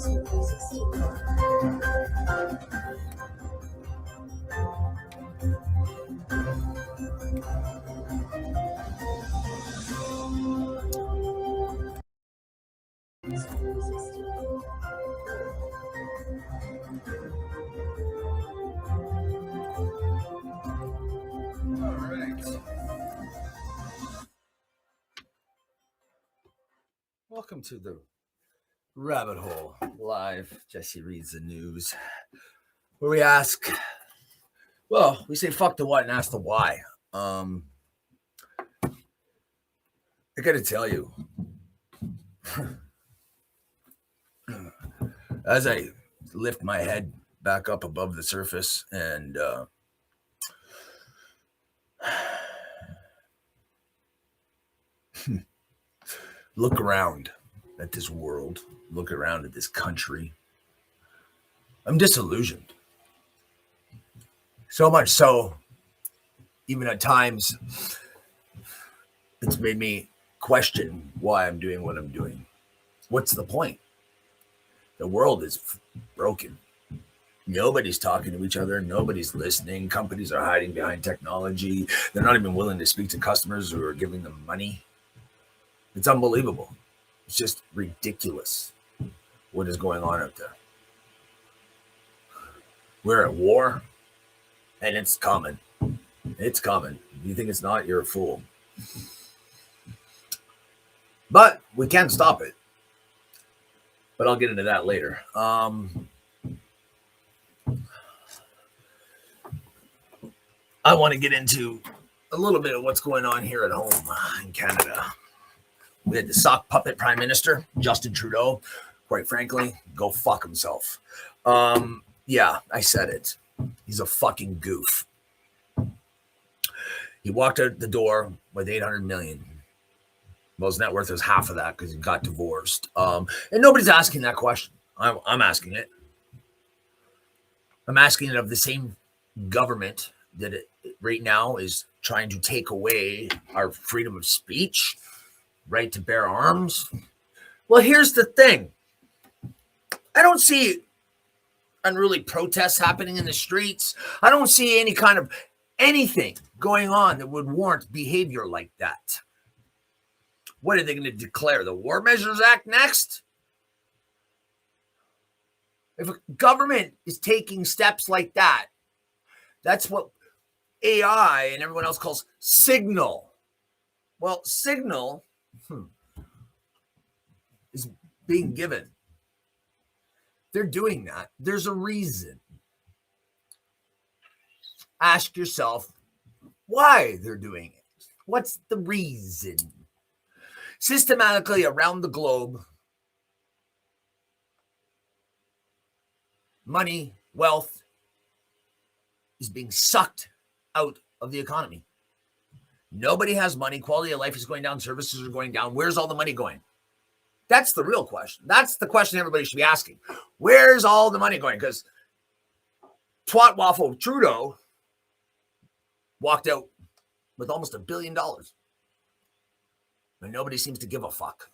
Welcome to the Rabbit Hole Live. Jesse reads the news, where we ask, well, we say fuck the what and ask the why. I gotta tell you, as I lift my head back up above the surface and look around at this world, look around at this country, I'm disillusioned. So much so, even at times, it's made me question why I'm doing what I'm doing. What's the point? The world is broken. Nobody's talking to each other. Nobody's listening. Companies are hiding behind technology. They're not even willing to speak to customers who are giving them money. It's unbelievable. It's just ridiculous what is going on out there. We're at war, and it's coming. It's coming. If you think it's not, you're a fool. But we can't stop it. But I'll get into that later. I want to get into a little bit of what's going on here at home in Canada. We had the sock puppet prime minister, Justin Trudeau. Quite frankly, go fuck himself. Yeah, I said it. He's a fucking goof. He walked out the door with $800 million. Well, his net worth was half of that because he got divorced. And nobody's asking that question. I'm asking it. I'm asking it of the same government that right now is trying to take away our freedom of speech, right to bear arms. Well, here's the thing. I don't see unruly protests happening in the streets. I don't see any kind of anything going on that would warrant behavior like that. What are they going to declare? The War Measures Act next? If a government is taking steps like that, that's what AI and everyone else calls signal. Well, signal is being given. They're doing that. There's a reason. Ask yourself why they're doing it. What's the reason? Systematically around the globe, money, wealth is being sucked out of the economy. Nobody has money. Quality of life is going down. Services are going down. Where's all the money going? That's the real question. That's the question everybody should be asking. Where's all the money going? Because twat waffle Trudeau walked out with almost $1 billion. But nobody seems to give a fuck.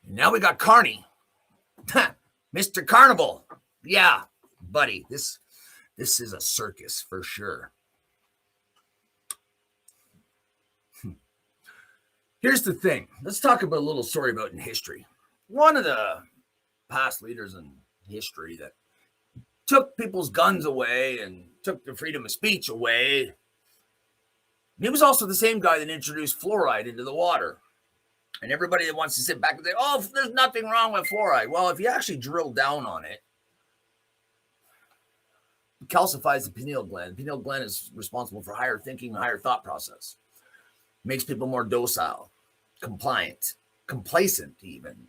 And now we got Carney. Mr. Carnival. Yeah, buddy. This is a circus for sure. Here's the thing. Let's talk about a little story about in history. One of the past leaders in history that took people's guns away and took their freedom of speech away. He was also the same guy that introduced fluoride into the water. And everybody that wants to sit back and say, oh, there's nothing wrong with fluoride. Well, if you actually drill down on it, it calcifies the pineal gland. The pineal gland is responsible for higher thinking, higher thought process. Makes people more docile, compliant, complacent even.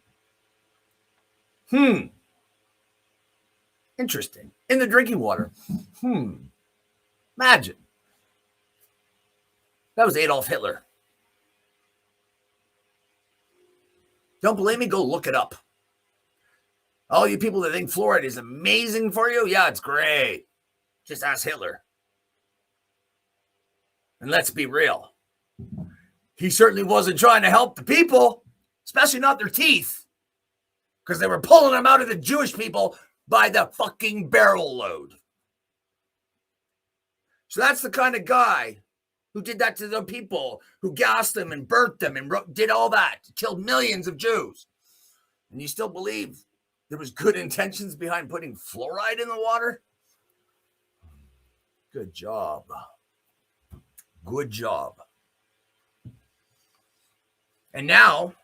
Interesting. In the drinking water. Imagine. That was Adolf Hitler. Don't believe me? Go look it up. All you people that think fluoride is amazing for you, yeah, it's great. Just ask Hitler. And let's be real. He certainly wasn't trying to help the people. especially not their teeth, because they were pulling them out of the Jewish people by the fucking barrel load. So that's the kind of guy who did that to the people, who gassed them and burnt them and did all that, killed millions of Jews. And you still believe there was good intentions behind putting fluoride in the water? Good job. Good job. And now,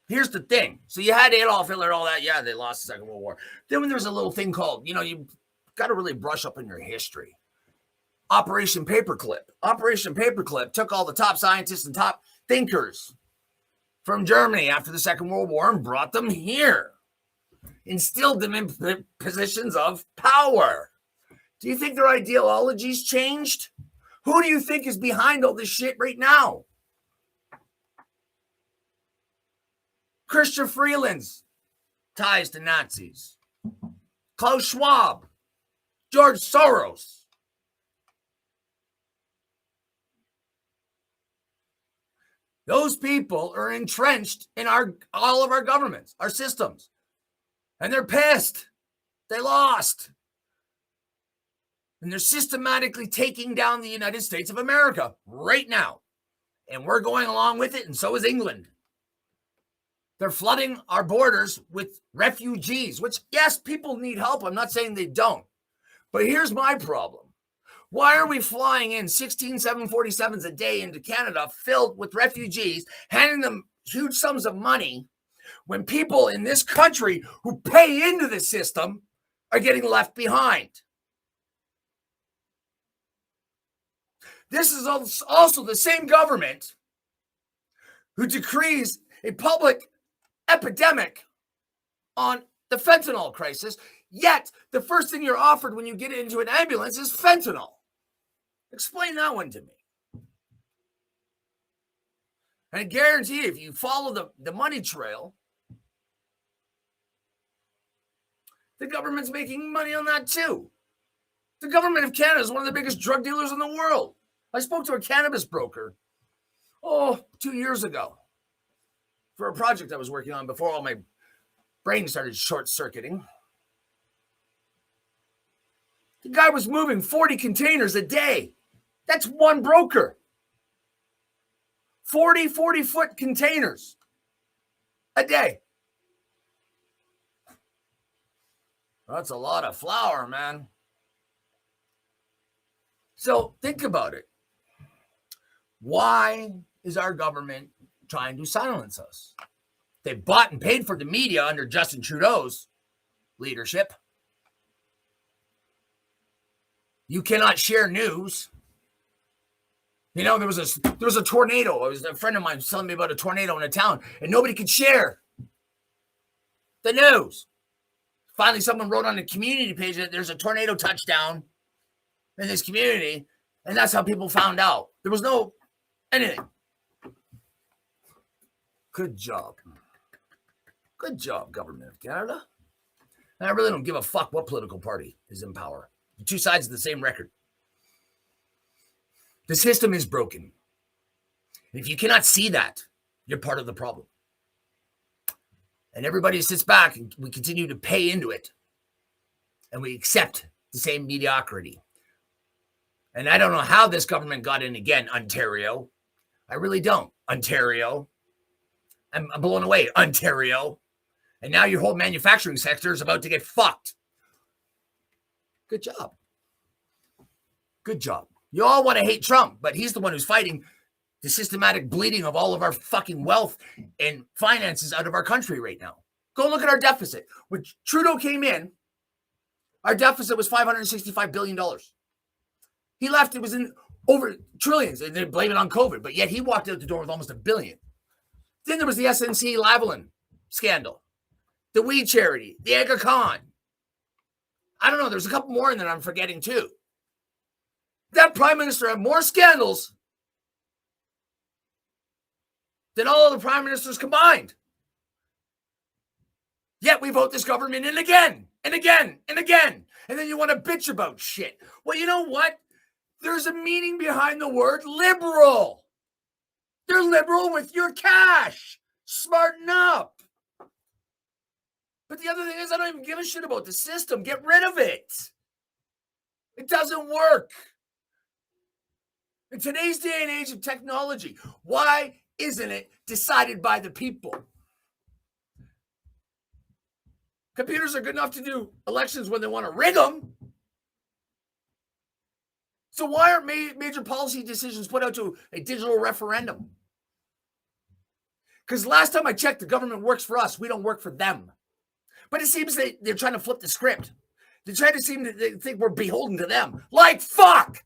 here's the thing. So you had Adolf Hitler and all that. Yeah, they lost the Second World War. Then when there's a little thing called, you got to really brush up on your history. Operation Paperclip. Operation Paperclip took all the top scientists and top thinkers from Germany after the Second World War and brought them here. Instilled them in positions of power. Do you think their ideologies changed? Who do you think is behind all this shit right now? Christian Freeland's ties to Nazis. Klaus Schwab. George Soros. Those people are entrenched in all of our governments, our systems. And they're pissed. They lost. And they're systematically taking down the United States of America right now. And we're going along with it, and so is England. They're flooding our borders with refugees, which, yes, people need help. I'm not saying they don't. But here's my problem. Why are we flying in 16 747s a day into Canada filled with refugees, handing them huge sums of money, when people in this country who pay into the system are getting left behind? This is also the same government who decrees a public epidemic on the fentanyl crisis, yet the first thing you're offered when you get into an ambulance is fentanyl. Explain that one to me. And I guarantee you, if you follow the money trail, the government's making money on that too. The government of Canada is one of the biggest drug dealers in the world. I spoke to a cannabis broker, 2 years ago, for a project I was working on before all my brain started short-circuiting. The guy was moving 40 containers a day. That's one broker. 40-foot containers a day. That's a lot of flour, man. So think about it. Why is our government trying to silence us? They bought and paid for the media under Justin Trudeau's leadership. You cannot share news. There was a tornado. A friend of mine was telling me about a tornado in a town, and nobody could share the news. Finally, someone wrote on the community page that there's a tornado touchdown in this community, and that's how people found out. There was no anything. Good job. Good job, Government of Canada. And I really don't give a fuck what political party is in power. The two sides of the same record. The system is broken. And if you cannot see that, you're part of the problem. And everybody sits back and we continue to pay into it. And we accept the same mediocrity. And I don't know how this government got in again, Ontario. I really don't. Ontario. I'm blown away, Ontario. And now your whole manufacturing sector is about to get fucked. Good job. Good job. You all want to hate Trump, but he's the one who's fighting the systematic bleeding of all of our fucking wealth and finances out of our country right now. Go look at our deficit. When Trudeau came in, our deficit was $565 billion. He left, it was in over trillions, and they blame it on COVID, but yet he walked out the door with almost $1 billion. Then there was the SNC-Lavalin scandal, the weed charity, the Aga Khan. I don't know, there's a couple more in there I'm forgetting too. That prime minister had more scandals than all of the prime ministers combined. Yet we vote this government in again and again and again. And then you want to bitch about shit. Well, you know what? There's a meaning behind the word liberal. They're liberal with your cash. Smarten other thing is I don't even give a shit about the system. Get rid of it. It doesn't work. In today's day and age of technology, why isn't it decided by the people? Computers are good enough to do elections when they want to rig them. So why aren't major policy decisions put out to a digital referendum? Because last time I checked, the government works for us. We don't work for them. But it seems they're trying to flip the script. They're trying to seem to think we're beholden to them. Like, fuck!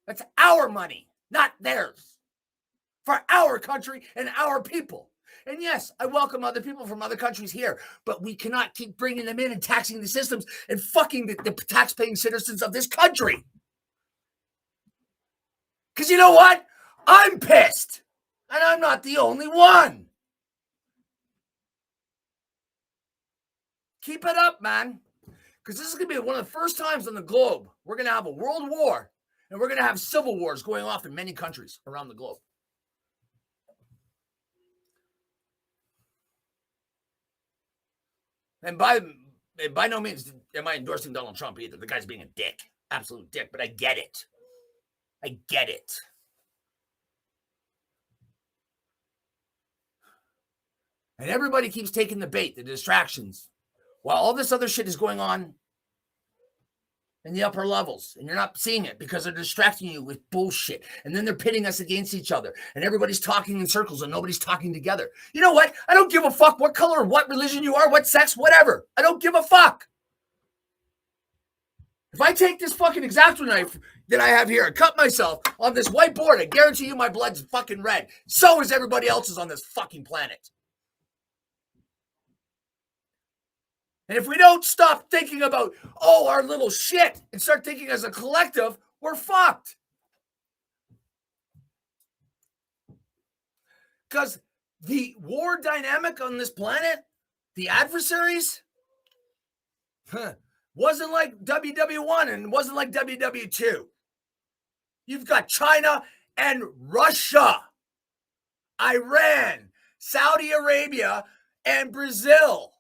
That's our money, not theirs. For our country and our people. And yes, I welcome other people from other countries here, but we cannot keep bringing them in and taxing the systems and fucking the tax-paying citizens of this country. Because you know what? I'm pissed. And I'm not the only one. Keep it up, man. Because this is going to be one of the first times on the globe we're going to have a world war, and we're going to have civil wars going off in many countries around the globe. And by no means am I endorsing Donald Trump either. The guy's being a dick. Absolute dick. But I get it. I get it. And everybody keeps taking the bait, the distractions, while all this other shit is going on in the upper levels. And you're not seeing it because they're distracting you with bullshit. And then they're pitting us against each other. And everybody's talking in circles and nobody's talking together. You know what? I don't give a fuck what color, what religion you are, what sex, whatever. I don't give a fuck. If I take this fucking X-Acto knife that I have here and cut myself on this whiteboard, I guarantee you my blood's fucking red. So is everybody else's on this fucking planet. And if we don't stop thinking about, our little shit and start thinking as a collective, we're fucked. Because the war dynamic on this planet, the adversaries, wasn't like WW1 and wasn't like WW2. You've got China and Russia, Iran, Saudi Arabia, and Brazil.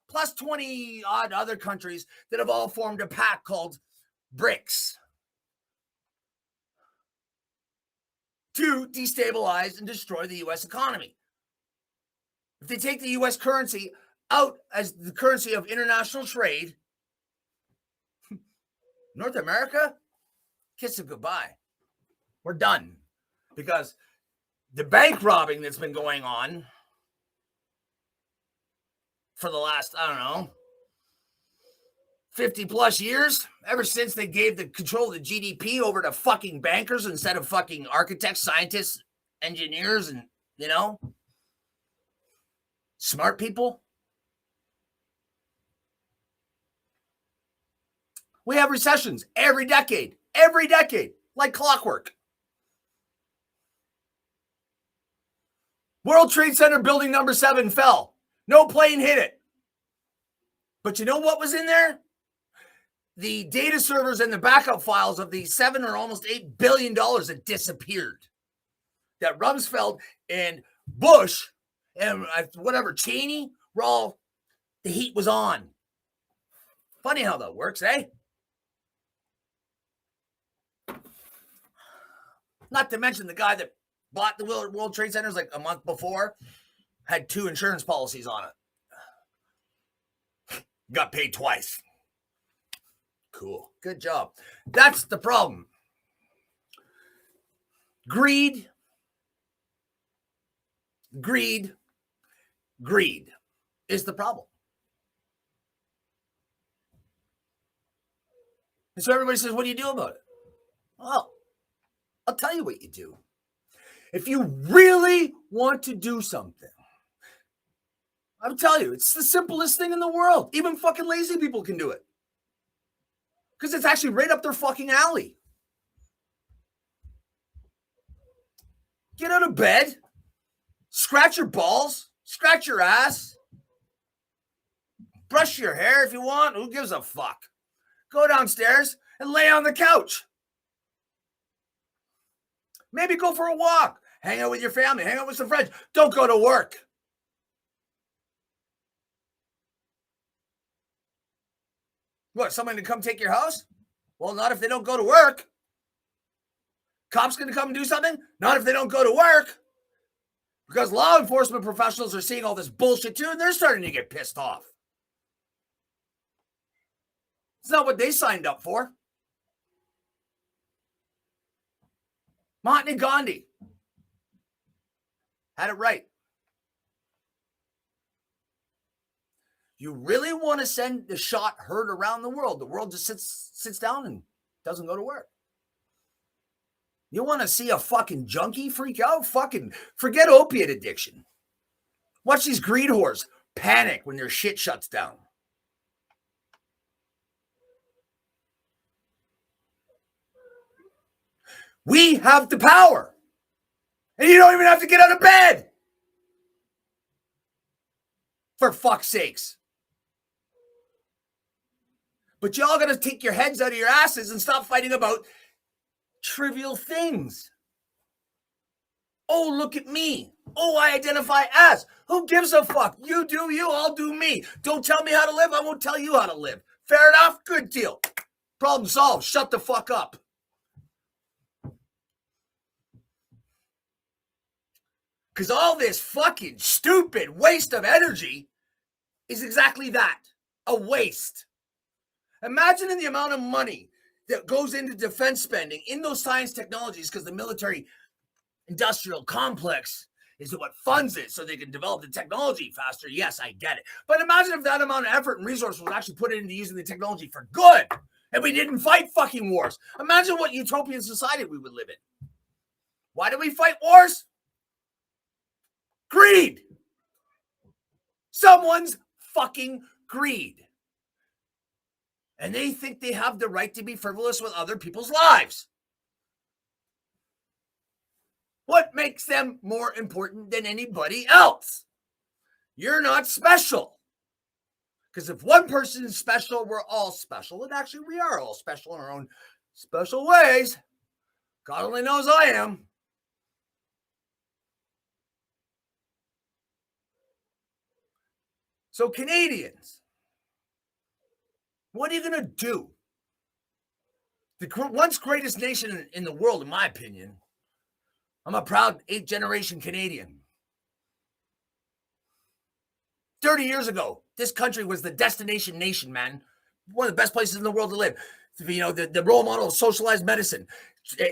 Plus 20 odd other countries that have all formed a pact called BRICS to destabilize and destroy the U.S. economy. If they take the U.S. currency out as the currency of international trade, North America, kiss it goodbye. We're done. Because the bank robbing that's been going on for the last, 50 plus years, ever since they gave the control of the GDP over to fucking bankers instead of fucking architects, scientists, engineers, and, smart people. We have recessions every decade, like clockwork. World Trade Center building number 7 fell. No plane hit it. But you know what was in there? The data servers and the backup files of the $7 or almost $8 billion that disappeared. That Rumsfeld and Bush and Cheney were all, the heat was on. Funny how that works, eh? Not to mention the guy that bought the World Trade Centers like a month before had 2 insurance policies on it. Got paid twice. Cool. Good job. That's the problem. Greed is the problem. And so everybody says, what do you do about it? Well, I'll tell you what you do. If you really want to do something, I'm telling you, it's the simplest thing in the world. Even fucking lazy people can do it. Because it's actually right up their fucking alley. Get out of bed. Scratch your balls. Scratch your ass. Brush your hair if you want. Who gives a fuck? Go downstairs and lay on the couch. Maybe go for a walk. Hang out with your family. Hang out with some friends. Don't go to work. What, someone to come take your house? Well, not if they don't go to work. Cops going to come and do something? Not if they don't go to work. Because law enforcement professionals are seeing all this bullshit too, and they're starting to get pissed off. It's not what they signed up for. Mahatma Gandhi had it right. You really want to send the shot heard around the world just sits down and doesn't go to work. You want to see a fucking junkie freak out? Fucking forget opiate addiction. Watch these greed whores panic when their shit shuts down. We have the power. And you don't even have to get out of bed. For fuck's sakes. But y'all got to take your heads out of your asses and stop fighting about trivial things. Oh, look at me. Oh, I identify as. Who gives a fuck? You do you, I'll do me. Don't tell me how to live, I won't tell you how to live. Fair enough? Good deal. Problem solved. Shut the fuck up. Because all this fucking stupid waste of energy is exactly that. A waste. Imagine the amount of money that goes into defense spending in those science technologies, because the military industrial complex is what funds it so they can develop the technology faster. Yes, I get it. But imagine if that amount of effort and resource was actually put into using the technology for good and we didn't fight fucking wars. Imagine what utopian society we would live in. Why do we fight wars? Greed. Someone's fucking greed. And they think they have the right to be frivolous with other people's lives. What makes them more important than anybody else? You're not special. Because if one person is special, we're all special. And actually, we are all special in our own special ways. God only knows I am. So Canadians, what are you going to do? The once greatest nation in the world, in my opinion. I'm a proud 8th-generation Canadian. 30 years ago, this country was the destination nation, man. One of the best places in the world to live. You know, the role model of socialized medicine,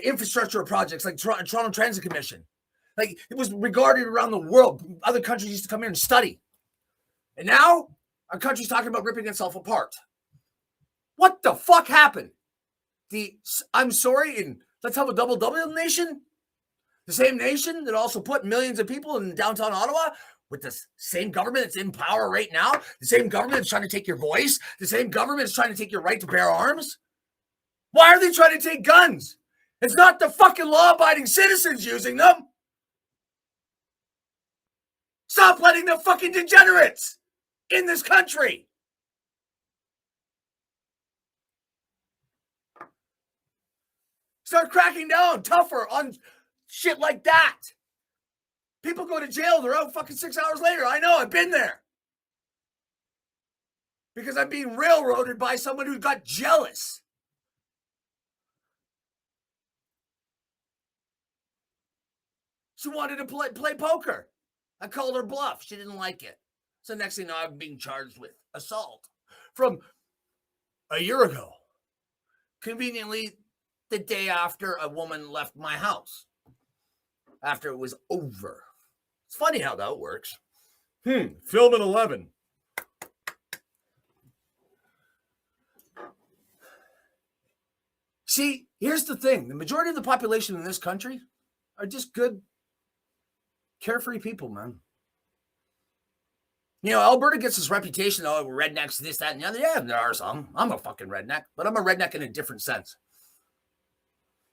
infrastructure projects like Toronto Transit Commission. Like, it was regarded around the world. Other countries used to come here and study. And now, our country's talking about ripping itself apart. What the fuck happened? I'm sorry, and let's have a double W nation? The same nation that also put millions of people in downtown Ottawa with the same government that's in power right now, the same government that's trying to take your voice, the same government that's trying to take your right to bear arms. Why are they trying to take guns? It's not the fucking law-abiding citizens using them. Stop letting the fucking degenerates in this country. Start cracking down tougher on shit like that. People go to jail, they're out fucking 6 hours later. I know, I've been there. Because I'm being railroaded by someone who got jealous. She wanted to play poker. I called her bluff. She didn't like it. So next thing you know, I'm being charged with assault from a year ago. Conveniently, the day after a woman left my house. After it was over. It's funny how that works. Film at 11. See, here's the thing. The majority of the population in this country are just good, carefree people, man. You know, Alberta gets this reputation, oh, we're rednecks, this, that, and the other. Yeah, there are some. I'm a fucking redneck, but I'm a redneck in a different sense.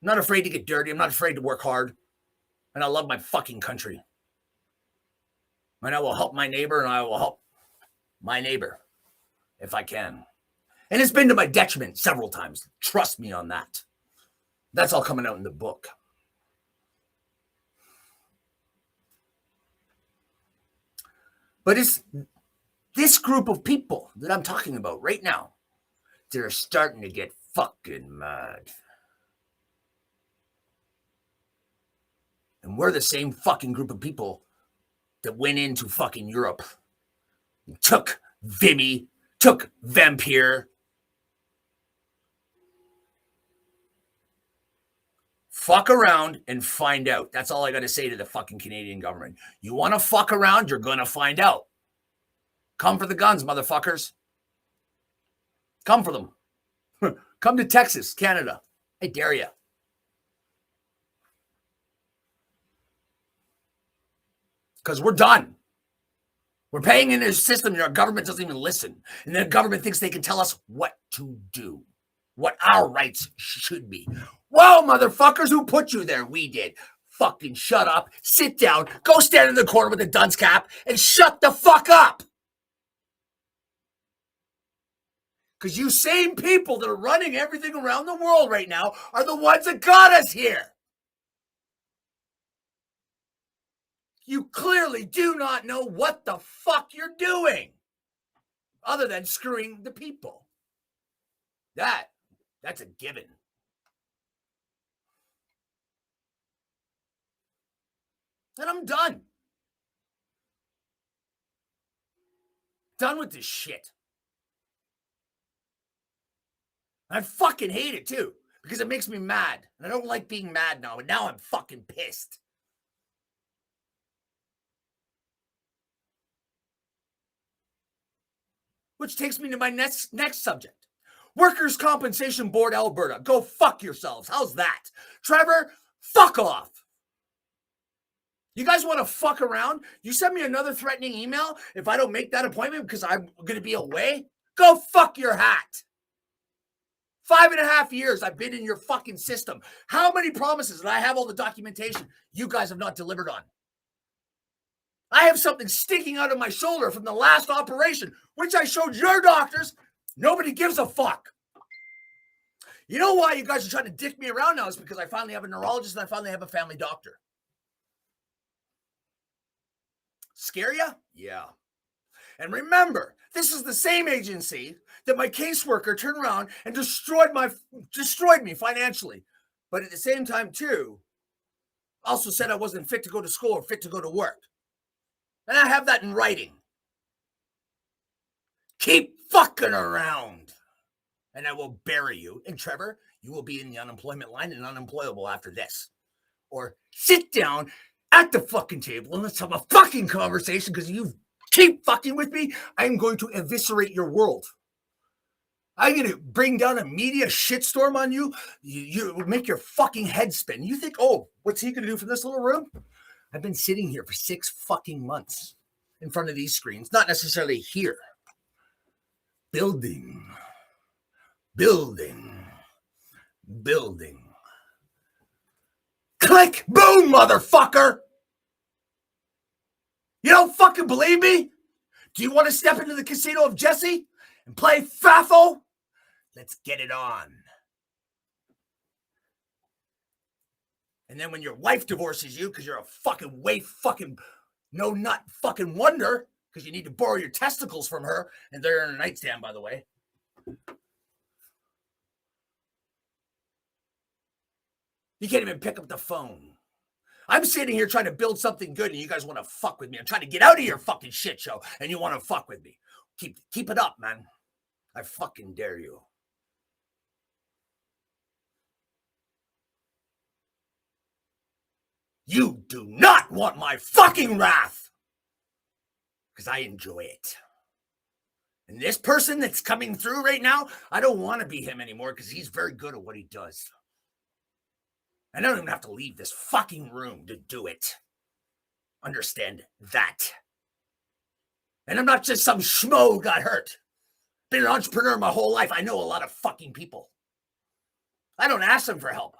I'm not afraid to get dirty. I'm not afraid to work hard. And I love my fucking country. And I will help my neighbor, and I will help my neighbor if I can. And it's been to my detriment several times. Trust me on that. That's all coming out in the book. But it's this group of people that I'm talking about right now. They're starting to get fucking mad. And we're the same fucking group of people that went into fucking Europe, took Vimy, took Vampire. Fuck around and find out. That's all I got to say to the fucking Canadian government. You want to fuck around, you're going to find out. Come for the guns, motherfuckers. Come for them. Come to Texas, Canada. I dare you. Because we're done. We're paying into a system and our government doesn't even listen. And the government thinks they can tell us what to do, what our rights should be. Whoa, motherfuckers, who put you there? We did. Fucking shut up, sit down, go stand in the corner with a dunce cap, and shut the fuck up. Because you same people that are running everything around the world right now are the ones that got us here. You clearly do not know what the fuck you're doing other than screwing the people. That's a given. And I'm done. Done with this shit. I fucking hate it too because it makes me mad. And I don't like being mad now, but now I'm fucking pissed. Which takes me to my next subject. Workers' Compensation Board Alberta. Go fuck yourselves. How's that? Trevor, fuck off. You guys want to fuck around? You send me another threatening email if I don't make that appointment because I'm going to be away? Go fuck your hat. 5.5 years I've been in your fucking system. How many promises, and I have all the documentation, you guys have not delivered on? I have something sticking out of my shoulder from the last operation, which I showed your doctors. Nobody gives a fuck. You know why you guys are trying to dick me around now is because I finally have a neurologist and I finally have a family doctor. Scare ya? Yeah. And remember, this is the same agency that my caseworker turned around and destroyed me financially. But at the same time, too, also said I wasn't fit to go to school or fit to go to work. And I have that in writing. Keep fucking around. And I will bury you. And Trevor, you will be in the unemployment line and unemployable after this. Or sit down at the fucking table and let's have a fucking conversation because you keep fucking with me. I'm going to eviscerate your world. I'm going to bring down a media shitstorm on you. You make your fucking head spin. You think, oh, what's he going to do from this little room? I've been sitting here for 6 fucking months in front of these screens, not necessarily here. Building. Click, boom, motherfucker. You don't fucking believe me? Do you want to step into the casino of Jesse and play Fafo? Let's get it on. And then when your wife divorces you because you're a fucking waif fucking no nut fucking wonder because you need to borrow your testicles from her and they're in a nightstand, by the way. You can't even pick up the phone. I'm sitting here trying to build something good and you guys want to fuck with me. I'm trying to get out of your fucking shit show and you want to fuck with me. Keep it up, man. I fucking dare you. You do not want my fucking wrath because I enjoy it. And this person that's coming through right now, I don't want to be him anymore because he's very good at what he does. I don't even have to leave this fucking room to do it. Understand that. And I'm not just some schmo who got hurt. Been an entrepreneur my whole life. I know a lot of fucking people. I don't ask them for help.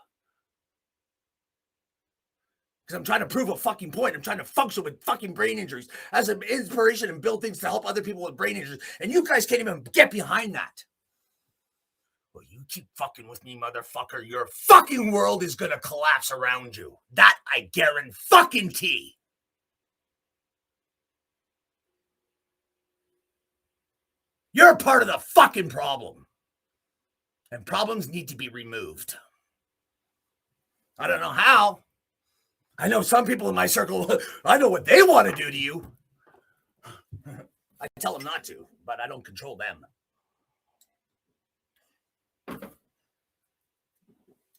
Because I'm trying to prove a fucking point. I'm trying to function with fucking brain injuries as an inspiration and build things to help other people with brain injuries. And you guys can't even get behind that. Well, you keep fucking with me, motherfucker. Your fucking world is going to collapse around you. That I guarantee. You're part of the fucking problem. And problems need to be removed. I don't know how. I know some people in my circle, I know what they want to do to you. I tell them not to, but I don't control them.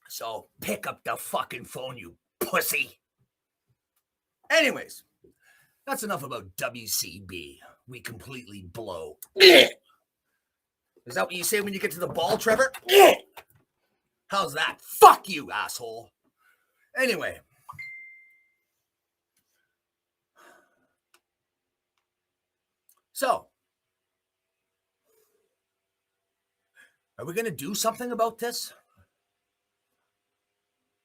So pick up the fucking phone, you pussy. Anyways, that's enough about WCB. We completely blow. Is that what you say when you get to the ball, Trevor? How's that? Fuck you, asshole. Anyway. So, are we going to do something about this?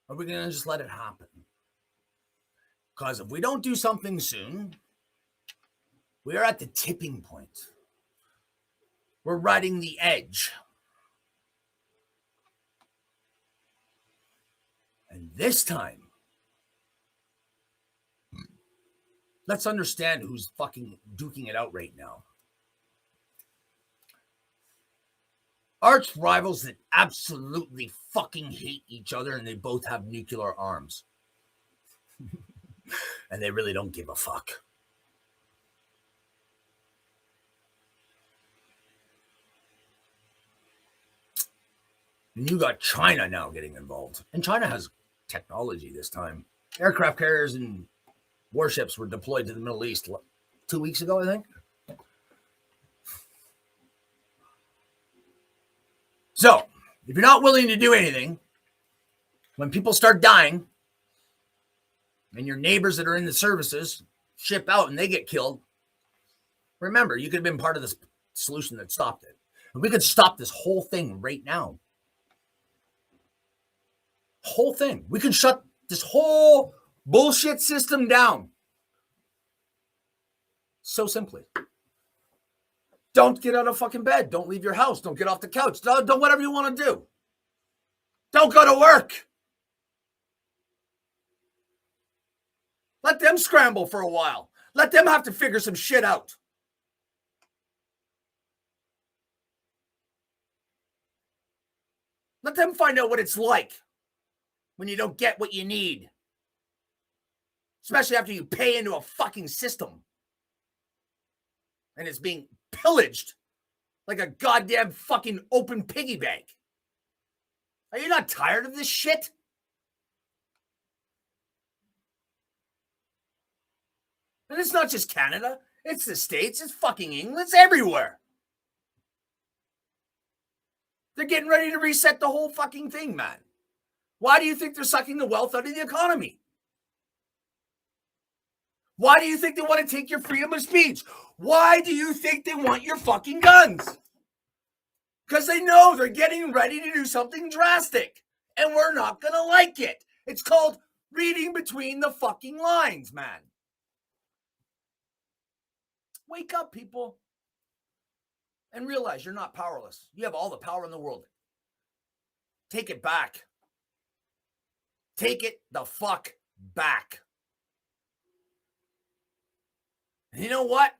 Or are we going to just let it happen? Because if we don't do something soon, we are at the tipping point. We're riding the edge. And this time, let's understand who's fucking duking it out right now. Arch rivals that absolutely fucking hate each other, and they both have nuclear arms. And they really don't give a fuck. And you got China now getting involved. And China has technology this time. Aircraft carriers and warships were deployed to the Middle East 2 weeks ago, I think. So, if you're not willing to do anything, when people start dying, and your neighbors that are in the services ship out and they get killed, remember, you could have been part of the solution that stopped it. And we could stop this whole thing right now. Whole thing. We could shut this whole bullshit system down. So simply. Don't get out of fucking bed. Don't leave your house. Don't get off the couch. Don't whatever you want to do. Don't go to work. Let them scramble for a while. Let them have to figure some shit out. Let them find out what it's like when you don't get what you need. Especially after you pay into a fucking system. And it's being pillaged like a goddamn fucking open piggy bank. Are you not tired of this shit? And it's not just Canada. It's the States. It's fucking England. It's everywhere. They're getting ready to reset the whole fucking thing, man. Why do you think they're sucking the wealth out of the economy? Why do you think they want to take your freedom of speech? Why do you think they want your fucking guns? Because they know they're getting ready to do something drastic. And we're not going to like it. It's called reading between the fucking lines, man. Wake up, people. And realize you're not powerless. You have all the power in the world. Take it back. Take it the fuck back. And you know what?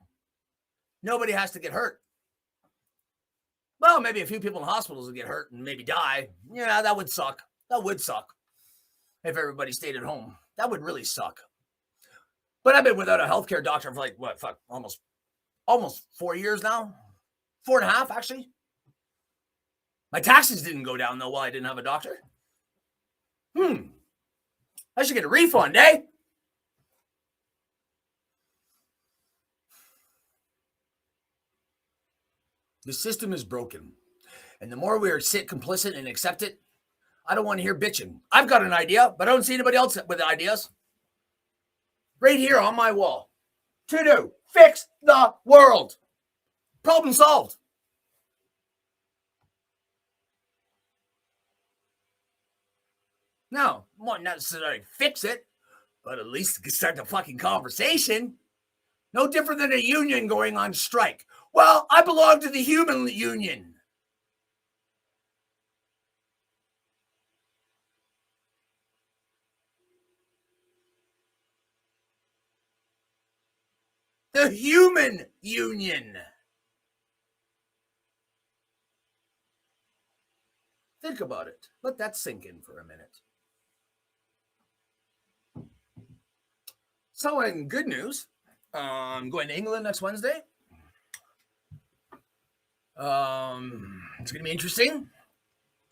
Nobody has to get hurt. Well, maybe a few people in hospitals will get hurt and maybe die. Yeah, that would suck. That would suck. If everybody stayed at home. That would really suck. But I've been without a healthcare doctor for almost 4 years now. 4.5, actually. My taxes didn't go down, though, while I didn't have a doctor. I should get a refund, eh? The system is broken. And the more we are complicit and accept it, I don't want to hear bitching. I've got an idea, but I don't see anybody else with ideas. Right here on my wall. To do. Fix the world. Problem solved. Now, won't necessarily fix it, but at least start the fucking conversation. No different than a union going on strike. Well, I belong to the human union. The human union. Think about it. Let that sink in for a minute. So, in good news, I'm going to England next Wednesday. It's going to be interesting.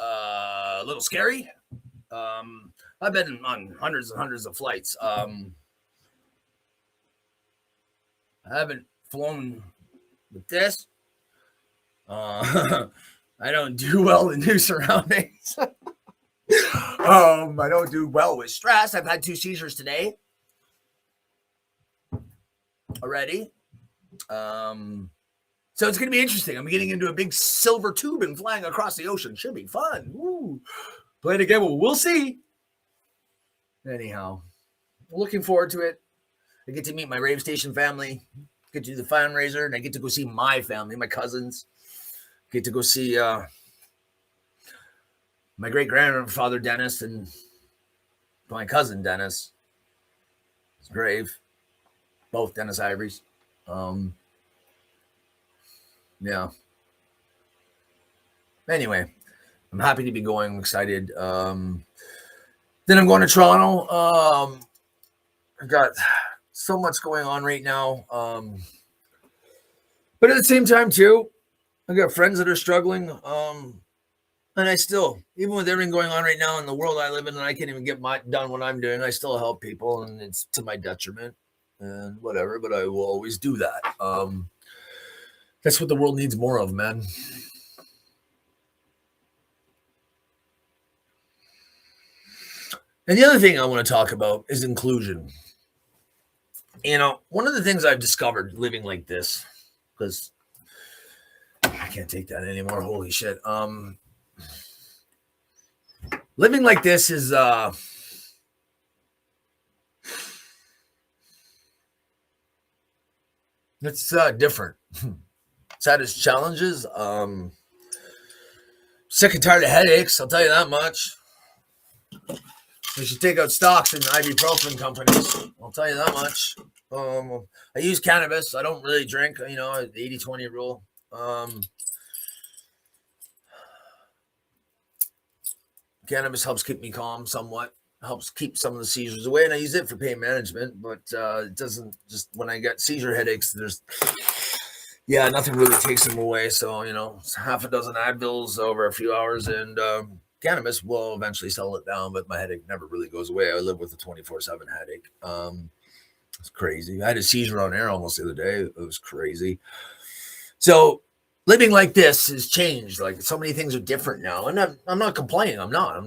A little scary. I've been on hundreds and hundreds of flights. I haven't flown with this. I don't do well in new surroundings. I don't do well with stress. I've had 2 seizures today already. So it's going to be interesting. I'm getting into a big silver tube and flying across the ocean. Should be fun. Woo. Play it again. We'll see. Anyhow, looking forward to it. I get to meet my Rave Station family, get to do the fundraiser, and I get to go see my family, my cousins. Get to go see my great-grandfather, Dennis, and my cousin, Dennis. It's grave. Both Dennis Ivory's. Yeah. Anyway, I'm happy to be going. I'm excited. Then I'm going to Toronto. I've got so much going on right now. But at the same time, too, I got friends that are struggling. And I still, even with everything going on right now in the world I live in, and I can't even get done what I'm doing, I still help people, and it's to my detriment and whatever, but I will always do that. That's what the world needs more of, man. And the other thing I want to talk about is inclusion. You know, one of the things I've discovered living like this, because I can't take that anymore. Holy shit. Living like this is it's different. It's had its challenges. Sick and tired of headaches, I'll tell you that much. We should take out stocks in ibuprofen companies. I'll tell you that much. I use cannabis. I don't really drink, the 80-20 rule. Cannabis helps keep me calm somewhat. Helps keep some of the seizures away, and I use it for pain management, but it doesn't just, when I get seizure headaches, nothing really takes them away. So, it's half a dozen Advils over a few hours, and cannabis will eventually settle it down, but my headache never really goes away. I live with a 24/7 headache. It's crazy. I had a seizure on air almost the other day. It was crazy. So living like this has changed. Like, so many things are different now, and I'm not complaining. I'm not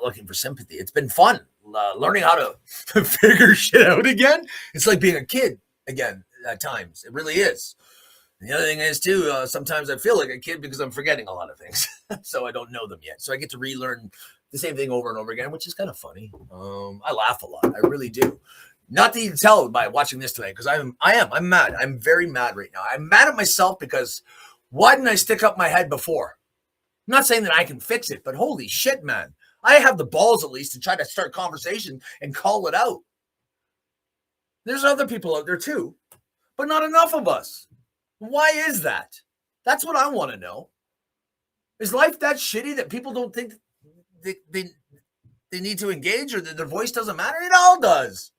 looking for sympathy. It's been fun learning how to figure shit out again. It's like being a kid again at times. It really is. And the other thing is too, sometimes I feel like a kid because I'm forgetting a lot of things, so I don't know them yet. So I get to relearn the same thing over and over again, which is kind of funny. I laugh a lot. I really do. Not that you can tell by watching this tonight, because I'm mad. I'm very mad right now. I'm mad at myself because why didn't I stick up my head before? I'm not saying that I can fix it, but holy shit, man. I have the balls at least to try to start conversation and call it out. There's other people out there too, but not enough of us. Why is that? That's what I want to know. Is life that shitty that people don't think they need to engage, or that their voice doesn't matter? It all does.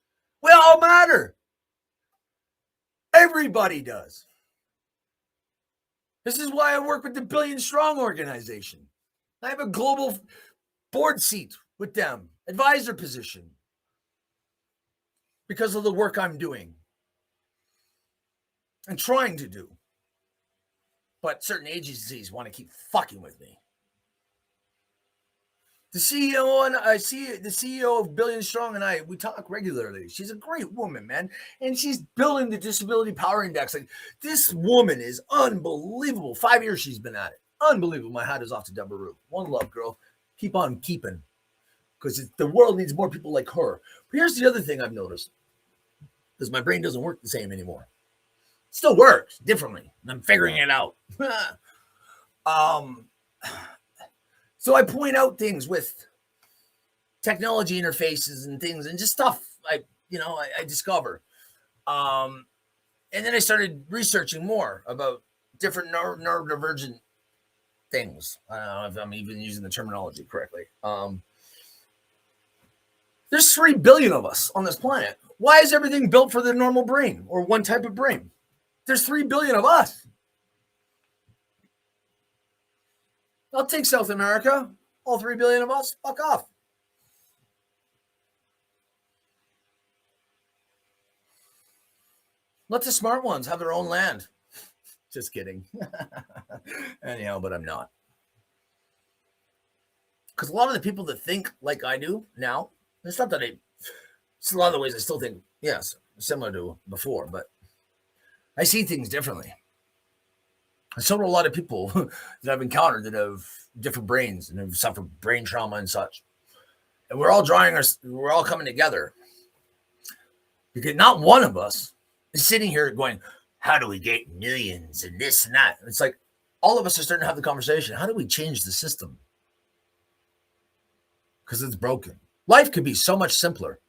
We all matter. Everybody does. This is why I work with the Billion Strong organization. I have a global board seat with them, advisor position, because of the work I'm doing and trying to do. But certain agencies want to keep fucking with me. The CEO of Billion Strong and I, we talk regularly. She's a great woman, man. And she's building the Disability Power Index. Like, this woman is unbelievable. 5 years she's been at it. Unbelievable. My hat is off to Deborah Rue. One love, girl. Keep on keeping. Because the world needs more people like her. But here's the other thing I've noticed. Because my brain doesn't work the same anymore. It still works differently. And I'm figuring it out. So I point out things with technology interfaces and things and just stuff I discover. And then I started researching more about different neurodivergent things. I don't know if I'm even using the terminology correctly. There's 3 billion of us on this planet. Why is everything built for the normal brain or one type of brain? There's 3 billion of us. I'll take South America. All 3 billion of us. Fuck off. Let the smart ones have their own land. Just kidding. Anyhow, but I'm not. Because a lot of the people that think like I do now, it's not that it's a lot of the ways I still think, yes, similar to before, but I see things differently. And so do a lot of people that I've encountered that have different brains and have suffered brain trauma and such. And we're all coming together. Because not one of us is sitting here going, how do we get millions and this and that? It's like all of us are starting to have the conversation. How do we change the system? Because it's broken. Life could be so much simpler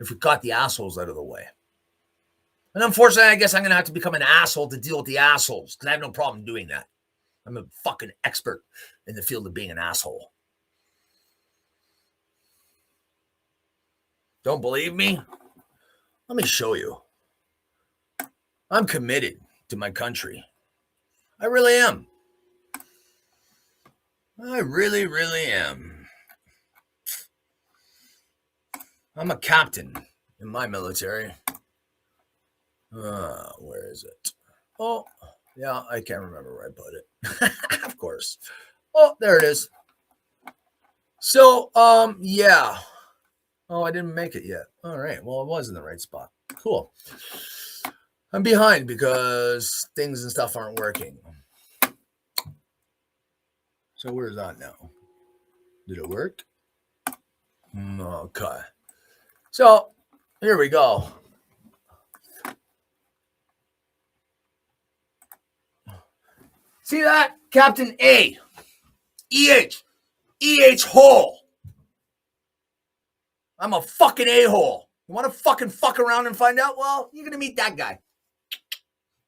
if we got the assholes out of the way. And unfortunately, I guess I'm going to have to become an asshole to deal with the assholes because I have no problem doing that. I'm a fucking expert in the field of being an asshole. Don't believe me? Let me show you. I'm committed to my country. I really am. I really, really am. I'm a captain in my military. Where is it? Oh, yeah, I can't remember where I put it. Of course. Oh, there it is. So, yeah. Oh, I didn't make it yet. All right. Well, it was in the right spot. Cool. I'm behind because things and stuff aren't working. So where's that now? Did it work? Okay. So here we go. See that? Captain A. EH hole. I'm a fucking a-hole. You want to fucking fuck around and find out? Well, you're going to meet that guy.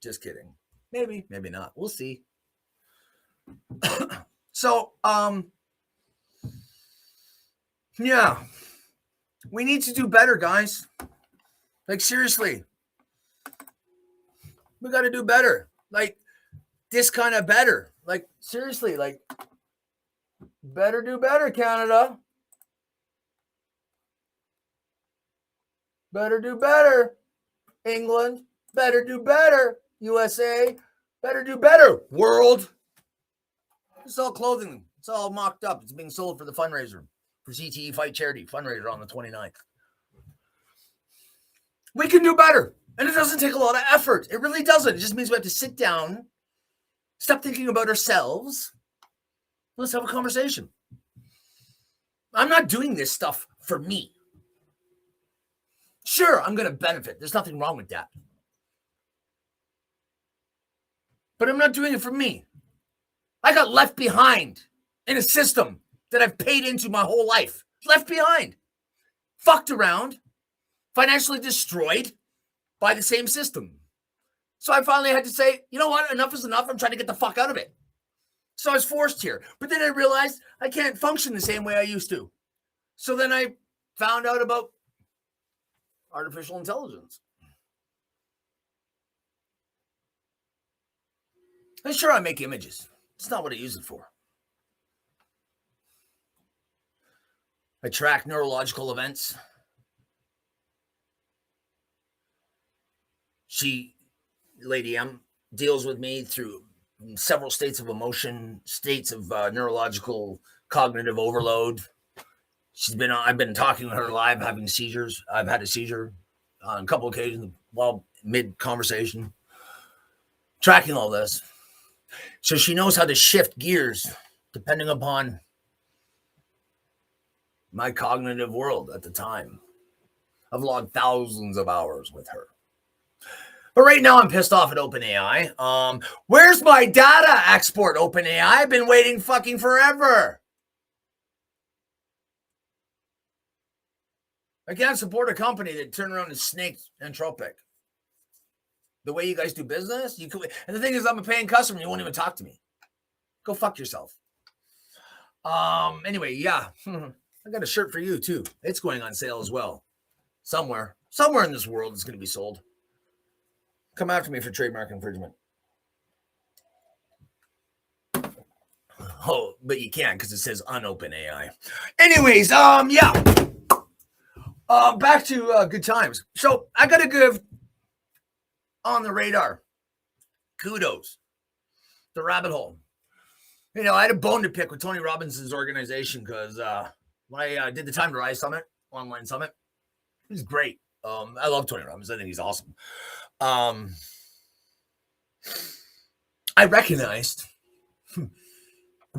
Just kidding. Maybe, maybe not. We'll see. So, yeah. We need to do better, guys. Like, seriously. We got to do better. Like, this kind of better. Like, seriously, like, better do better, Canada. Better do better, England. Better do better, USA. Better do better, world. It's all clothing. It's all mocked up. It's being sold for the fundraiser for CTE Fight Charity fundraiser on the 29th. We can do better. And it doesn't take a lot of effort. It really doesn't. It just means we have to sit down, stop thinking about ourselves. Let's have a conversation. I'm not doing this stuff for me. Sure, I'm going to benefit. There's nothing wrong with that. But I'm not doing it for me. I got left behind in a system that I've paid into my whole life. Left behind. Fucked around. Financially destroyed by the same system. So I finally had to say, you know what? Enough is enough. I'm trying to get the fuck out of it. So I was forced here. But then I realized I can't function the same way I used to. So then I found out about artificial intelligence. And sure, I make images. It's not what I use it for. I track neurological events. Lady M, deals with me through several states of emotion, states of neurological cognitive overload. I've been talking with her live, having seizures. I've had a seizure on a couple occasions while mid-conversation, tracking all this. So she knows how to shift gears depending upon my cognitive world at the time. I've logged thousands of hours with her. But right now I'm pissed off at OpenAI. Where's my data export, OpenAI? I've been waiting fucking forever. I can't support a company that turned around and snaked Entropic. The way you guys do business, and the thing is, I'm a paying customer. You won't even talk to me Go fuck yourself. Anyway, yeah. I got a shirt for you too. It's going on sale as well. Somewhere in this world it's going to be sold. Come after me for trademark infringement. Oh, but you can't because it says unopen AI. Anyways, yeah. Back to good times. So I got to give on the radar. Kudos. The rabbit hole. You know, I had a bone to pick with Tony Robbins' organization because when I did the Time to Rise Summit, online summit, it was great. I love Tony Robbins. I think he's awesome. I recognized the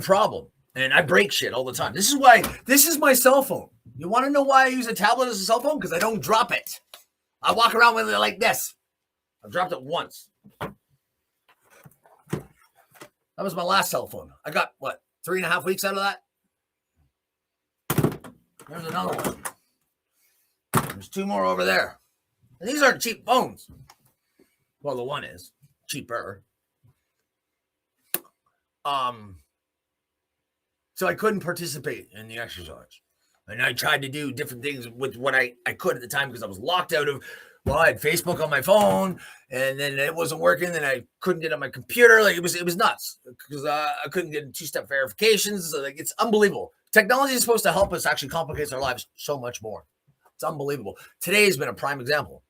problem, and I break shit all the time. This is my cell phone. You want to know why I use a tablet as a cell phone? Because I don't drop it. I walk around with it like this. I've dropped it once. That was my last cell phone. I got, 3.5 weeks out of that? There's another one. There's 2 more over there. And these aren't cheap phones. Well, the one is cheaper. So I couldn't participate in the exercise. And I tried to do different things with what I could at the time because I was locked out of, I had Facebook on my phone and then it wasn't working. Then I couldn't get on my computer. Like it was nuts because I couldn't get 2-step verifications. So like, it's unbelievable. Technology is supposed to help us, actually complicates our lives so much more. It's unbelievable. Today has been a prime example.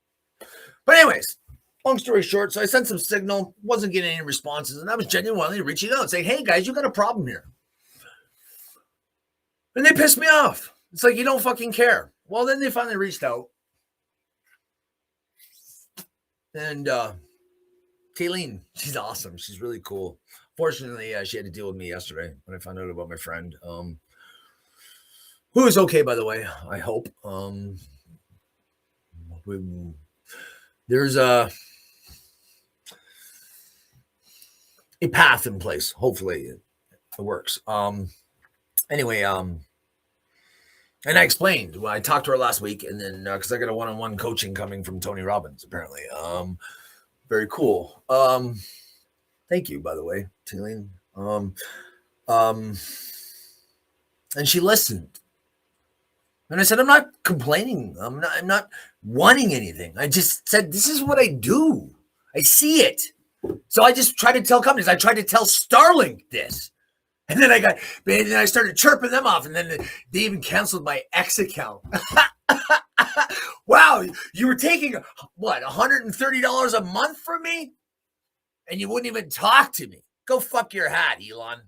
But anyways, long story short, so I sent some signal, wasn't getting any responses, and I was genuinely reaching out saying, hey guys, you got a problem here. And they pissed me off. It's like, you don't fucking care. Well, then they finally reached out. And Kayleen, she's awesome. She's really cool. Fortunately, she had to deal with me yesterday when I found out about my friend, who is okay, by the way, I hope. There's a path in place. Hopefully it works. Anyway, and I explained, well, I talked to her last week, and then because I got a one-on-one coaching coming from Tony Robbins, apparently. Very cool. Thank you, by the way, Kayleen. And she listened. And I said, I'm not complaining. I'm not wanting anything. I just said, this is what I do. I see it. So I just try to tell companies. I tried to tell Starlink this. And then I started chirping them off. And then they even canceled my X account. Wow. You were taking, $130 a month from me? And you wouldn't even talk to me. Go fuck your hat, Elon.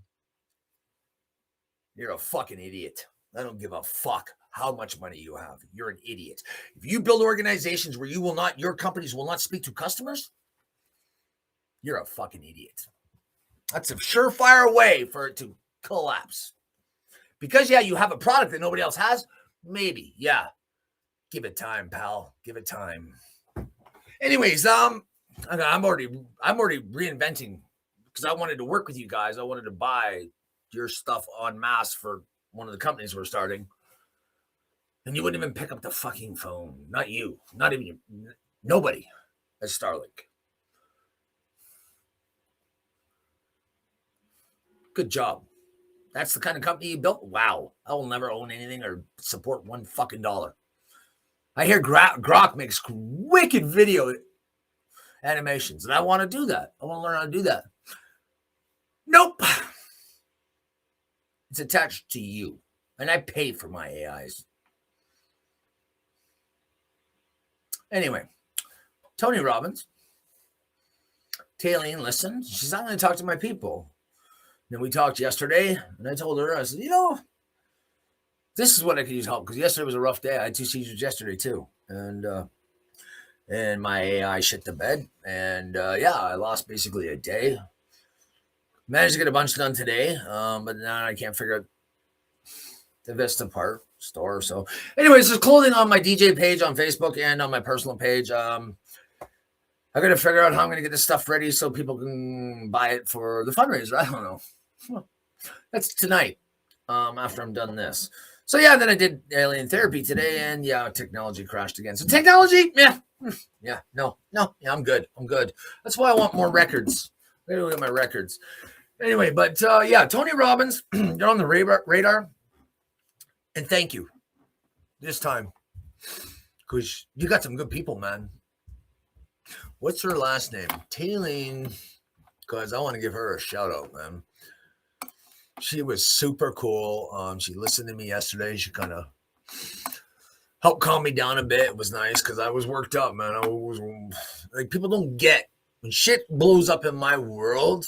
You're a fucking idiot. I don't give a fuck how much money you have. You're an idiot. If you build organizations where your companies will not speak to customers, you're a fucking idiot. That's a surefire way for it to collapse. Because, yeah, you have a product that nobody else has. Maybe, yeah. Give it time, pal. Give it time. Anyways, I'm already reinventing because I wanted to work with you guys. I wanted to buy your stuff en masse for one of the companies we're starting. And you wouldn't even pick up the fucking phone. Not you. Not even you. Nobody at Starlink. Good job. That's the kind of company you built? Wow. I will never own anything or support one fucking dollar. I hear Grok makes wicked video animations, and I want to do that. I want to learn how to do that. Nope. It's attached to you, and I pay for my AIs. Anyway, Tony Robbins. Kayleen listened. She's not going to talk to my people. Then we talked yesterday, and I told her, I said, this is what I could use help, because yesterday was a rough day. I had 2 seizures yesterday, too. And my AI shit the bed. And, I lost basically a day. Managed to get a bunch done today, but now I can't figure out the Vista part store. So anyways, there's clothing on my DJ page on Facebook and on my personal page. I got to figure out how I'm going to get this stuff ready so people can buy it for the fundraiser. I don't know. That's tonight after I'm done this. So yeah, then I did alien therapy today, and technology crashed again. So technology, I'm good. That's why I want more records. I gotta look at my records. Anyway, but yeah, Tony Robbins, you're on the radar. And thank you this time. Because you got some good people, man. What's her last name? Kayleen. Because I want to give her a shout out, man. She was super cool. She listened to me yesterday. She kind of helped calm me down a bit. It was nice because I was worked up, man. I was like, people don't get when shit blows up in my world.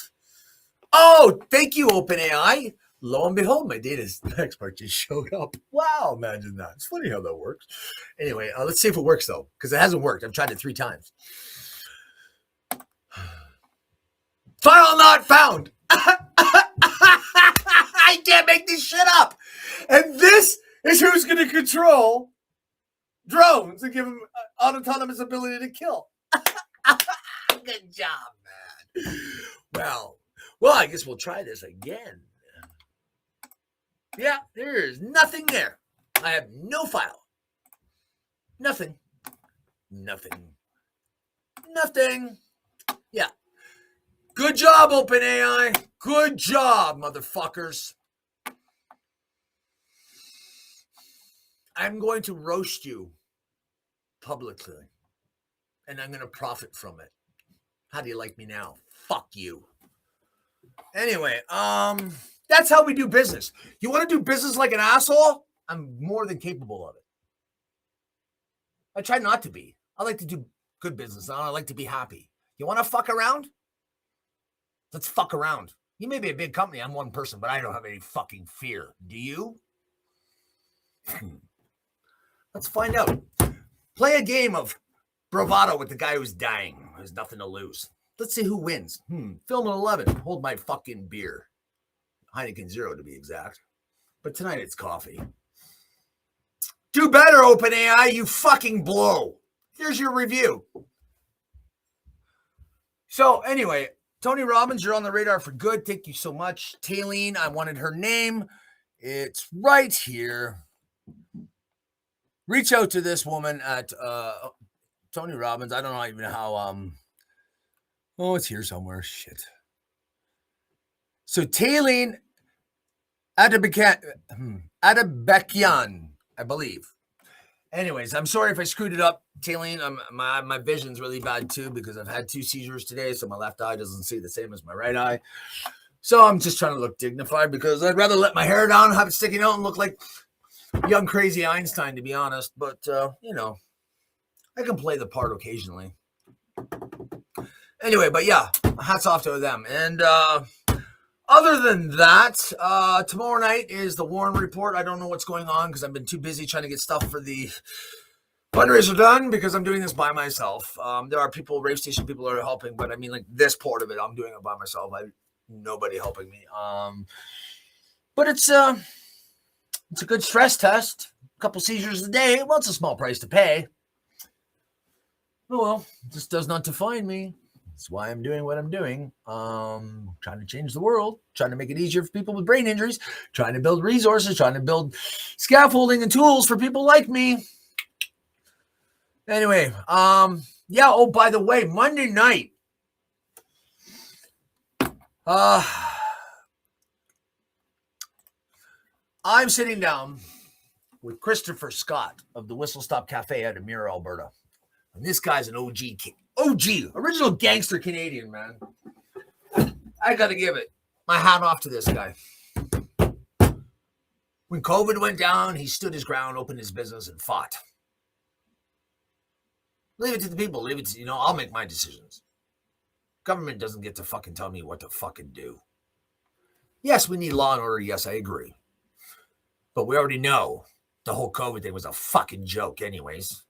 Oh, thank you, OpenAI. Lo and behold, my data expert just showed up. Wow, imagine that. It's funny how that works. Anyway, let's see if it works, though, because it hasn't worked. I've tried it 3 times. File not found. I can't make this shit up. And this is who's going to control drones and give them autonomous ability to kill. Good job, man. Well, I guess we'll try this again. Yeah, there is nothing there. I have no file. Nothing. Yeah. Good job, OpenAI. Good job, motherfuckers. I'm going to roast you publicly, and I'm going to profit from it. How do you like me now? Fuck you. Anyway, that's how we do business. You want to do business like an asshole? I'm more than capable of it. I try not to be. I like to do good business. I like to be happy. You want to fuck around? Let's fuck around. You may be a big company. I'm one person, but I don't have any fucking fear. Do you? Let's find out. Play a game of bravado with the guy who's dying. There's nothing to lose. Let's see who wins. Film at 11. Hold my fucking beer. Heineken 0 to be exact. But tonight it's coffee. Do better, OpenAI. You fucking blow. Here's your review. So anyway, Tony Robbins, you're on the radar for good. Thank you so much. Kayleen, I wanted her name. It's right here. Reach out to this woman at Tony Robbins. I don't know even how. It's here somewhere. Shit. So Kayleen Adabekian, I believe. Anyways, I'm sorry if I screwed it up, Kayleen. My vision's really bad too because I've had 2 seizures today, so my left eye doesn't see the same as my right eye. So I'm just trying to look dignified because I'd rather let my hair down, have it sticking out, and look like young crazy Einstein, to be honest. But I can play the part occasionally. Anyway, but yeah, hats off to them. And other than that, tomorrow night is the Warren Report. I don't know what's going on because I've been too busy trying to get stuff for the fundraiser done because I'm doing this by myself. There are people, rave station people are helping, but I mean, like this part of it, I'm doing it by myself. Nobody helping me. But it's a good stress test. A couple seizures a day. Well, it's a small price to pay. Oh well, this does not define me. That's why I'm doing what I'm doing. Trying to change the world, trying to make it easier for people with brain injuries, trying to build resources, trying to build scaffolding and tools for people like me. Anyway, yeah. Oh, by the way, Monday night, I'm sitting down with Christopher Scott of the Whistle Stop Cafe out of Mira, Alberta. And this guy's an OG, original gangster Canadian, man. I got to give it my hat off to this guy. When COVID went down, he stood his ground, opened his business, and fought. Leave it to the people. Leave it to, I'll make my decisions. Government doesn't get to fucking tell me what to fucking do. Yes, we need law and order. Yes, I agree. But we already know the whole COVID thing was a fucking joke anyways.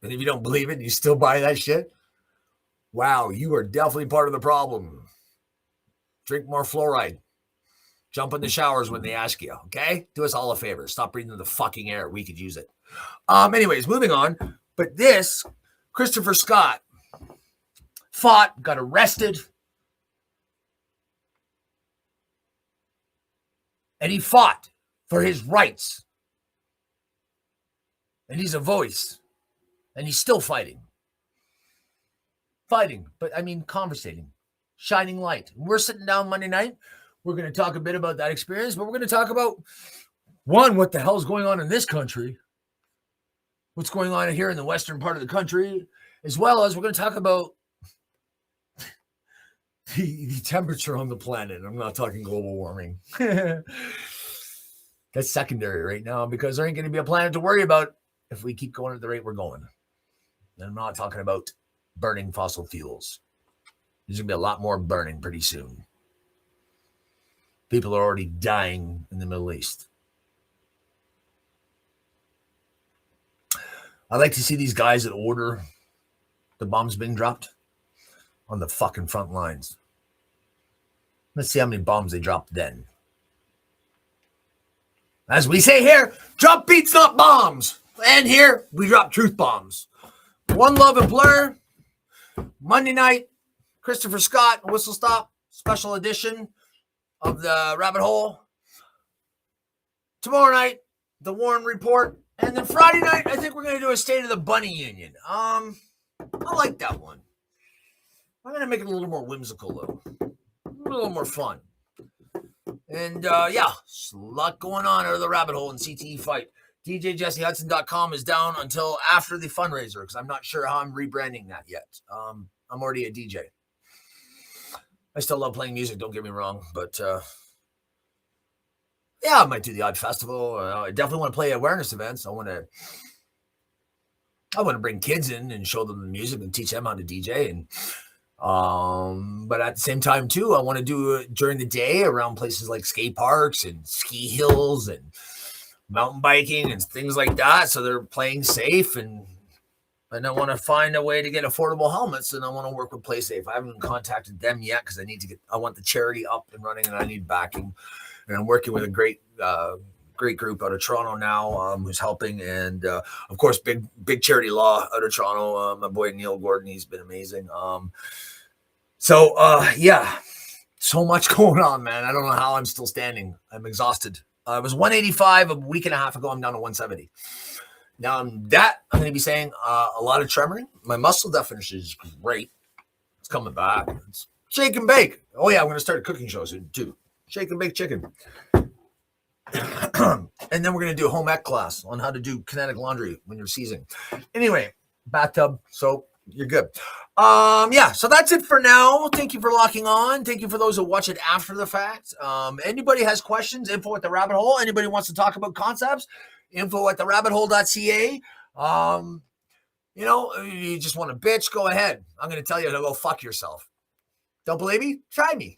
And if you don't believe it, you still buy that shit? Wow, you are definitely part of the problem. Drink more fluoride. Jump in the showers when they ask you, okay? Do us all a favor. Stop breathing the fucking air. We could use it. Anyways, moving on. But this, Christopher Scott, fought, got arrested. And he fought for his rights. And he's a voice. And he's still fighting. But I mean, conversating. shining light. We're sitting down Monday night. We're going to talk a bit about that experience, but we're going to talk about, one, what the hell's going on in this country, what's going on here in the western part of the country, as well as we're going to talk about the temperature on the planet. I'm not talking global warming. That's secondary right now because there ain't going to be a planet to worry about if we keep going at the rate we're going. And I'm not talking about burning fossil fuels. There's going to be a lot more burning pretty soon. People are already dying in the Middle East. I like to see these guys that order the bombs being dropped on the fucking front lines. Let's see how many bombs they dropped then. As we say here, drop beats, not bombs. And here, we drop truth bombs. One Love and Blur, Monday night, Christopher Scott, Whistle Stop, special edition of the Rabbit Hole. Tomorrow night, the Warren Report. And then Friday night, I think we're going to do a State of the Bunny Union. I like that one. I'm going to make it a little more whimsical, though. A little more fun. And, yeah, a lot going on out of the Rabbit Hole and CTE Fight. DJJesseHudson.com is down until after the fundraiser because I'm not sure how I'm rebranding that yet. I'm already a DJ. I still love playing music, don't get me wrong. But, yeah, I might do the odd festival. I definitely want to play awareness events. I want to bring kids in and show them the music and teach them how to DJ. And but at the same time, too, I want to do it during the day around places like skate parks and ski hills and mountain biking and things like that. So they're playing safe. And I want to find a way to get affordable helmets. And I want to work with PlaySafe. I haven't contacted them yet because I want the charity up and running and I need backing. And I'm working with a great group out of Toronto now who's helping. And, of course, big charity law out of Toronto. My boy Neil Gordon, he's been amazing. So, yeah, so much going on, man. I don't know how I'm still standing. I'm exhausted. I was 185 a week and a half ago. I'm down to 170. Now, I'm going to be saying a lot of tremoring. My muscle definition is great. It's coming back. It's shake and bake. Oh, yeah, I'm going to start a cooking show soon, too. Shake and bake chicken. And then we're going to do a home ec class on how to do kinetic laundry when you're seizing. Anyway, bathtub, soap, you're good. Yeah, so that's it for now. Thank you for locking on. Thank you for those who watch it after the fact. Anybody has questions, info at the Rabbit Hole. Anybody wants to talk about concepts, info at therabbithole.ca. You just want to bitch, go ahead. I'm going to tell you to go fuck yourself. Don't believe me? Try me.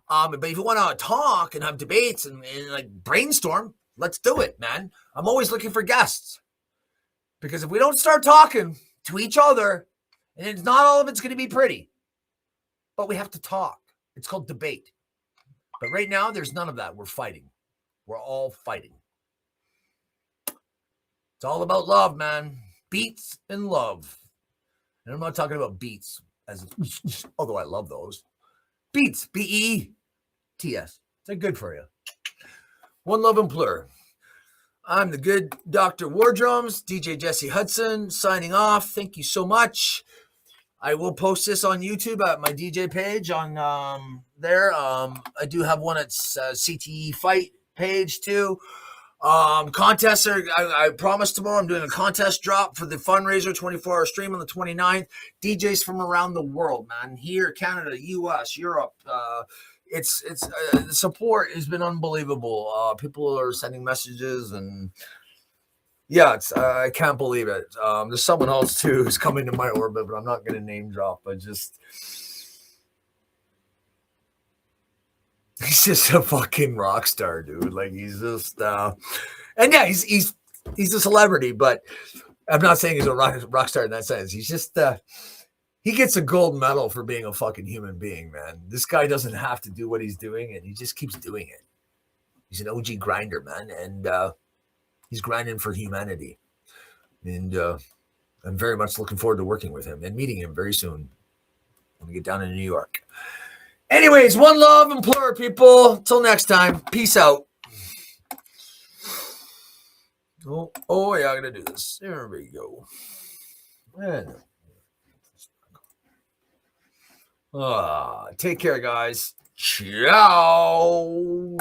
But if you want to talk and have debates and like brainstorm, let's do it, man. I'm always looking for guests. Because if we don't start talking to each other, and it's not all of it's going to be pretty, but we have to talk. It's called debate. But right now, there's none of that. We're fighting. We're all fighting. It's all about love, man. Beats and love. And I'm not talking about beats, although I love those. Beats, B-E-T-S. They're good for you. One Love and Blur. I'm the good Dr. Wardrums, DJ Jesse Hudson, signing off. Thank you so much. I will post this on YouTube at my DJ page on there. I do have one at CTE Fight page too. Contests are, I promise tomorrow I'm doing a contest drop for the fundraiser 24-hour stream on the 29th. DJs from around the world, man. Here, Canada, US, Europe. It's the support has been unbelievable. People are sending messages and yeah, it's I can't believe it. There's someone else too who's coming to my orbit, but I'm not going to name drop. He's just a fucking rock star, dude. Like he's just, and yeah, he's a celebrity, but I'm not saying he's a rock star in that sense. He's just, he gets a gold medal for being a fucking human being, man. This guy doesn't have to do what he's doing, and he just keeps doing it. He's an OG grinder, man, and he's grinding for humanity. And I'm very much looking forward to working with him and meeting him very soon when we get down to New York. Anyways, one love and plur, people. Till next time. Peace out. Oh yeah, I'm going to do this. There we go. And Take care, guys. Ciao.